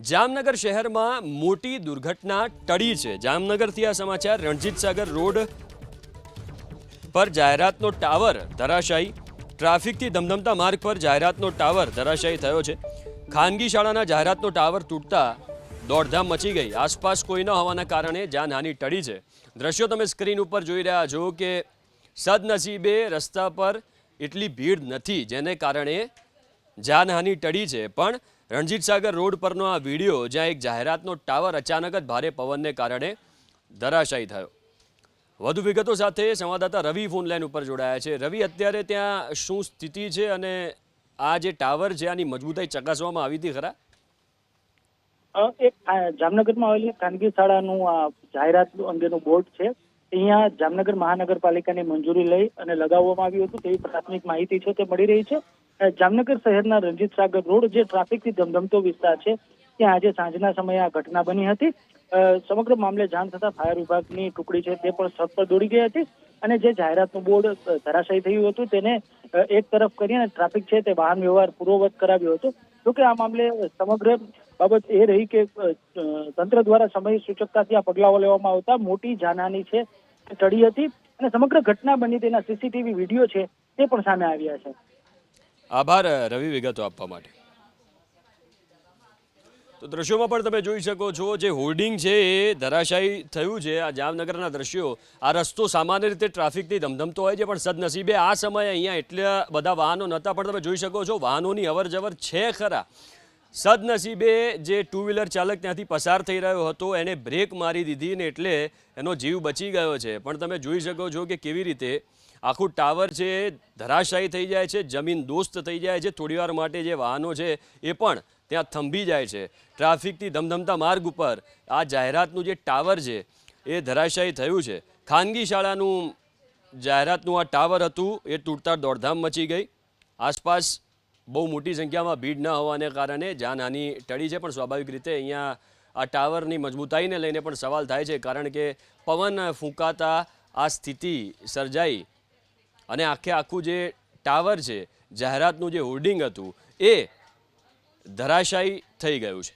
જામનગર શહેરમાં મોટી દુર્ઘટના ટળી છે। જામનગરથી આ સમાચાર। રણજીત સાગર રોડ પર જાહેરાતનો ટાવર ધરાશાયી। ટ્રાફિકથી ધમધમતા માર્ગ પર જાહેરાતનો ટાવર ધરાશાયી થયો છે। ખાનગી શાળાના જાહેરાતનો ટાવર તૂટતા દોડધામ મચી ગઈ। આસપાસ કોઈ ન હોવાના કારણે જાનહાનિ ટળી છે। દ્રશ્યો તમે સ્ક્રીન ઉપર જોઈ રહ્યા છો કે સદનસીબે રસ્તા પર એટલી ભીડ નથી, જેને કારણે જાનહાનિ ટળી છે। પણ રણજીત સાગર રોડ પરનો આ વિડીયો, જ્યાં એક જાહેરાતનો ટાવર અચાનક જ ભારે પવનને કારણે ધરાશાયી થયો। વધુ વિગતો સાથે સંવાદદાતા રવિ ફોન લાઈન ઉપર જોડાયા છે। રવિ, અત્યારે ત્યાં શું સ્થિતિ છે અને આ જે ટાવર છે આની મજબૂતાઈ ચકાસવામાં આવી હતી ખરા? એક જામનગરમાં આવેલી ખાનગી શાળાનું જાહેરાત અંગેનું બોર્ડ છે। અહીંયા જામનગર મહાનગરપાલિકાની મંજૂરી લઈ અને લગાવવામાં આવ્યું હતું તેવી પ્રાથમિક માહિતી છે તે મળી રહી છે। જામનગર શહેરના રણજીત સાગર રોડ, જે ટ્રાફિકથી ધમધમતો વિસ્તાર છે, ત્યાં આજે સાંજના સમયે આ ઘટના બની હતી। સમગ્ર મામલે જાણ થતા ફાયર વિભાગની ટુકડી છે તે પણ સ્થળ પર દોડી ગઈ હતી અને જે જાહેરાતનું બોર્ડ ધરાશાયી થયું હતું તેને એક તરફ કરીને ટ્રાફિક છે તે વાહન વ્યવહાર પૂર્વવત કરાવ્યો હતો। જોકે આ મામલે સમગ્ર બાબત એ રહી કે તંત્ર દ્વારા સમય સૂચકતાથી આ પગલાઓ લેવામાં આવતા મોટી જાનહાનિ છે ટળી હતી અને સમગ્ર ઘટના બની તેના સીસીટીવી વિડીયો છે તે પણ સામે આવ્યા છે। આભાર રવિ વિગતો આપવા માટે। તો દ્રશ્યોમાં પણ તમે જોઈ શકો છો, જે હોર્ડિંગ છે એ ધરાશાયી થયું છે। આ જામનગરના દ્રશ્યો। આ રસ્તો સામાન્ય રીતે ટ્રાફિકથી ધમધમતો હોય છે, પણ સદનસીબે આ સમયે અહીંયા એટલા બધા વાહનો નહોતા, પણ તમે જોઈ શકો છો વાહનોની અવરજવર છે ખરા। સદનસીબે જે ટુ વ્હીલર ચાલક ત્યાંથી પસાર થઈ રહ્યો હતો એને બ્રેક મારી દીધી ને એટલે એનો જીવ બચી ગયો છે। પણ તમે જોઈ શકો છો કે કેવી રીતે આખું ટાવર છે ધરાશાયી થઈ જાય છે, જમીન દોસ્ત થઈ જાય છે। થોડીવાર માટે જે વાહનો છે એ પણ ત્યાં થંભી જાય છે। ટ્રાફિકથી ધમધમતા માર્ગ ઉપર આ જાહેરાતનું જે ટાવર છે એ ધરાશાયી થયું છે। ખાનગી શાળાનું જાહેરાતનું આ ટાવર હતું એ તૂટતા દોડધામ મચી ગઈ। આસપાસ બહુ મોટી સંખ્યામાં ભીડ ન હોવાને કારણે જાનહાનિ ટળી છે। પણ સ્વાભાવિક રીતે અહીંયા આ ટાવરની મજબૂતાઈને લઈને પણ સવાલ થાય છે, કારણ કે પવન ફૂંકાતા આ સ્થિતિ સર્જાઈ અને આખું જે ટાવર છે, જાહેરાતનું જે હોર્ડિંગ હતું એ ધરાશાયી થઈ ગયું છે।